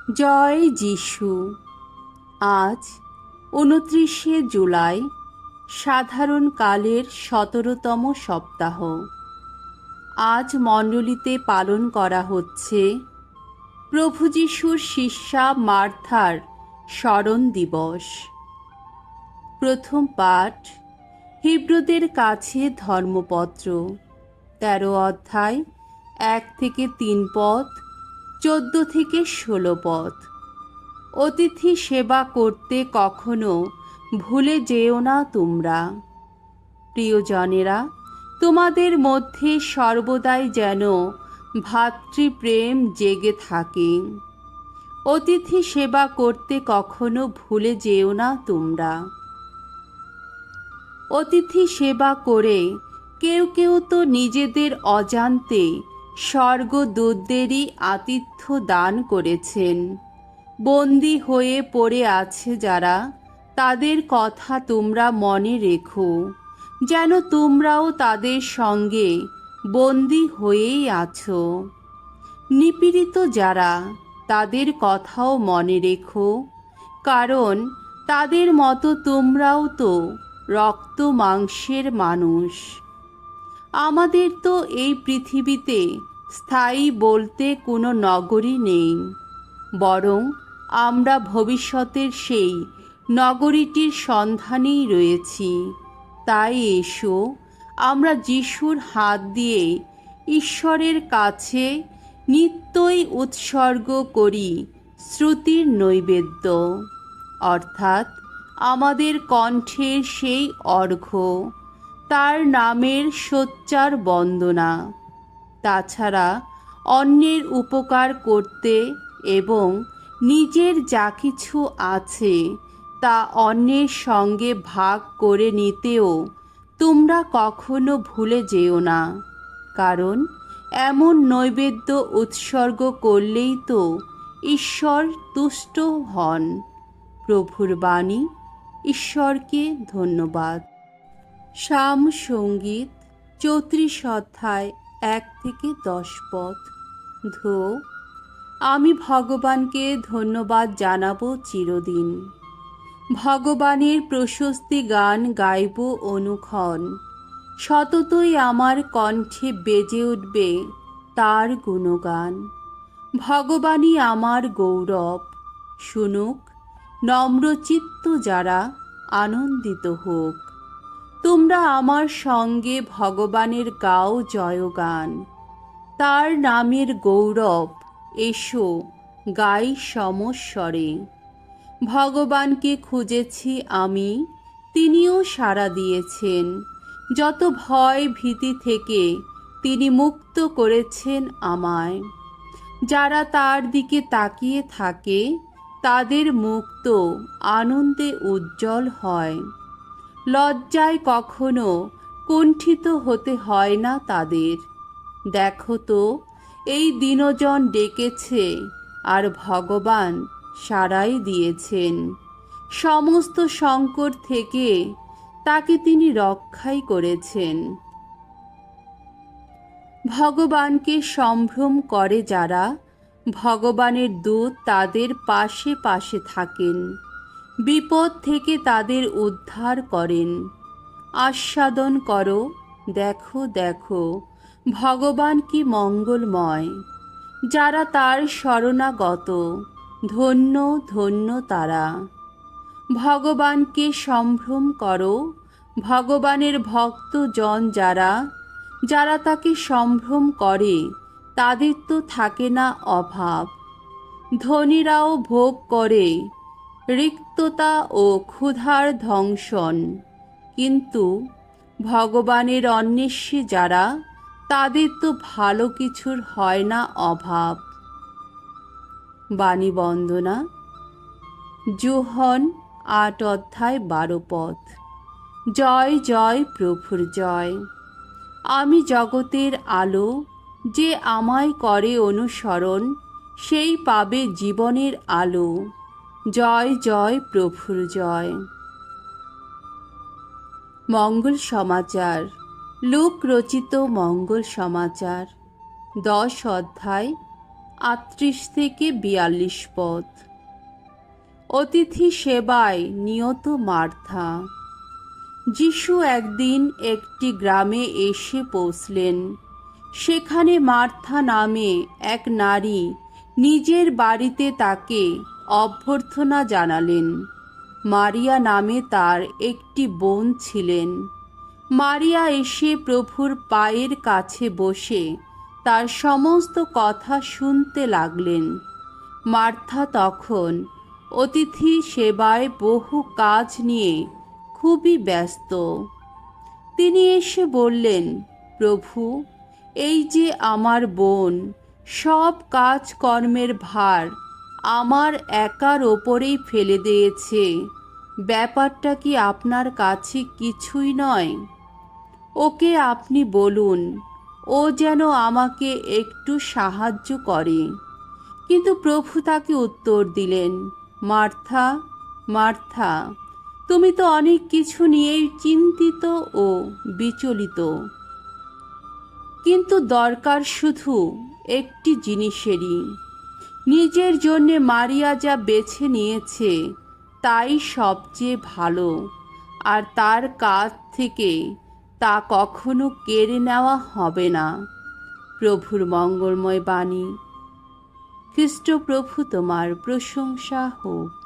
জয় যিশু। আজ ২৯শে জুলাই, সাধারণ কালের ১৭তম সপ্তাহ। আজ মণ্ডলীতে পালন করা হচ্ছে প্রভু যিশুর শিষ্যা মার্থার স্মরণ দিবস। প্রথম পাঠ হিব্রুদের কাছে ধর্মপত্র, ১৩ অধ্যায় ১ থেকে ৩ পদ, ১৪ থেকে ১৬ পদ। অতিথি সেবা করতে কখনো ভুলে যেও না তোমরা। প্রিয়জনেরা, তোমাদের মধ্যে সর্বদাই যেন ভ্রাতৃপ্রেম জেগে থাকে। অতিথি সেবা করতে কখনো ভুলে যেও না তোমরা। অতিথি সেবা করে কেউ কেউ তো নিজেদের অজান্তে স্বর্গদূতদেরই আতিথ্য দান করেছেন। বন্দী হয়ে পড়ে আছে যারা, তাদের কথা তোমরা মনে রেখো, যেন তোমরাও তাদের সঙ্গে বন্দী হয়েই আছো। নিপীড়িত যারা, তাদের কথাও মনে রেখো, কারণ তাদের মতো তোমরাও তো রক্ত মাংসের মানুষ। আমাদের তো এই পৃথিবীতে স্থায়ী বলতে কোনো নগরী নেই, বরং আমরা ভবিষ্যতের সেই নগরীটির সন্ধানেই রয়েছি। তাই এসো, আমরা যিশুর হাত দিয়ে ঈশ্বরের কাছে নিত্যই উৎসর্গ করি শ্রুতির নৈবেদ্য, অর্থাৎ আমাদের কণ্ঠের সেই অর্ঘ্য, তার নামের সোচ্চার বন্দনা। তাছাড়া অন্যের উপকার করতে এবং নিজের যা কিছু আছে তা অন্যের সঙ্গে ভাগ করে নিতেও তোমরা কখনো ভুলে যেও না, কারণ এমন নৈবেদ্য উৎসর্গ করলেই তো ঈশ্বর তুষ্ট হন। প্রভুর বাণী। ঈশ্বরকে ধন্যবাদ। সাম সঙ্গীত ৩৪ অধ্যায় ১ থেকে ১০ পদ। ধো, আমি ভগবানকে ধন্যবাদ জানাবো চিরদিন। ভগবানের প্রশস্তি গান গাইব অনুক্ষণ। সততই আমার কণ্ঠে বেজে উঠবে তার গুণগান। ভগবানই আমার গৌরব, শুনুক নম্রচিত্ত যারা, আনন্দিত হোক। তোমরা আমার সঙ্গে ভগবানের গাও জয়গান। তার নামের গৌরব এসো গাই সমস্বরে। ভগবানকে খুঁজেছি আমি, তিনিও সাড়া দিয়েছেন। যত ভয় ভীতি থেকে তিনি মুক্ত করেছেন আমায়। যারা তার দিকে তাকিয়ে থাকে, তাদের মুখ তো আনন্দে উজ্জ্বল হয়। লজ্জায় কখনো কুণ্ঠিত হতে হয় না তাদের। দেখো তো, এই দীনজন ডেকেছে আর ভগবান সাড়াই দিয়েছেন। সমস্ত সংকট থেকে তাকে তিনি রক্ষাই করেছেন। ভগবানকে সম্ভ্রম করে যারা, ভগবানের দূত তাদের পাশে পাশে থাকেন, বিপদ থেকে তাদের উদ্ধার করেন। আস্বাদন করো, দেখো দেখো ভগবান কি মঙ্গলময়। যারা তার শরণাগত, ধন্য ধন্য তারা। ভগবানকে সম্ভ্রম করো, ভগবানের ভক্তজন যারা, যারা তাকে সম্ভ্রম করে তাদের তো থাকে না অভাব। ধনীরাও ভোগ করে রিক্ততা ও ক্ষুধার ধ্বংসন, কিন্তু ভগবানের অন্বেষী যারা, তাদের তো ভালো কিছুর হয় না অভাব। বাণী বন্দনা। যোহন ৮ অধ্যায় ১২ পদ। জয় জয় প্রভুর জয়। আমি জগতের আলো, যে আমায় করে অনুসরণ সেই পাবে জীবনের আলো। জয় জয় প্রভুর জয়। মঙ্গল সমাচার। লূক রচিত মঙ্গল সমাচার ১০ অধ্যায় 38 থেকে 42 পদ। অতিথি সেবায় নিয়ত মার্থা। যিশু একদিন একটি গ্রামে এসে পৌঁছলেন। সেখানে মার্থা নামে এক নারী নিজের বাড়িতে তাকে অভ্যর্থনা জানালেন। মারিয়া নামে তার একটি বোন ছিলেন। মারিয়া এসে প্রভুর পায়ের কাছে বসে তার সমস্ত কথা শুনতে লাগলেন। মার্থা তখন অতিথি সেবায় বহু কাজ নিয়ে খুবই ব্যস্ত। তিনি এসে বললেন, প্রভু, এই যে আমার বোন সব কাজকর্মের ভার আমার একার ওপরেই ফেলে দিয়েছে। ব্যাপারটা কি আপনার কাছে কিছুই নয়? ওকে আপনি বলুন, ও যেন আমাকে একটু সাহায্য করে। কিন্তু প্রভু তাকে উত্তর দিলেন, মার্থা, মার্থা, তুমি তো অনেক কিছু নিয়েই চিন্তিত ও বিচলিত, কিন্তু দরকার শুধু একটি জিনিসেরই। নিজের জন্যে মারিয়া যা বেছে নিয়েছে তাই সবচেয়ে ভালো, আর তার কাছ থেকে তা কখনো কেড়ে নেওয়া হবে না। প্রভুর মঙ্গলময় বাণী। খ্রিস্ট প্রভু তোমার প্রশংসা হোক।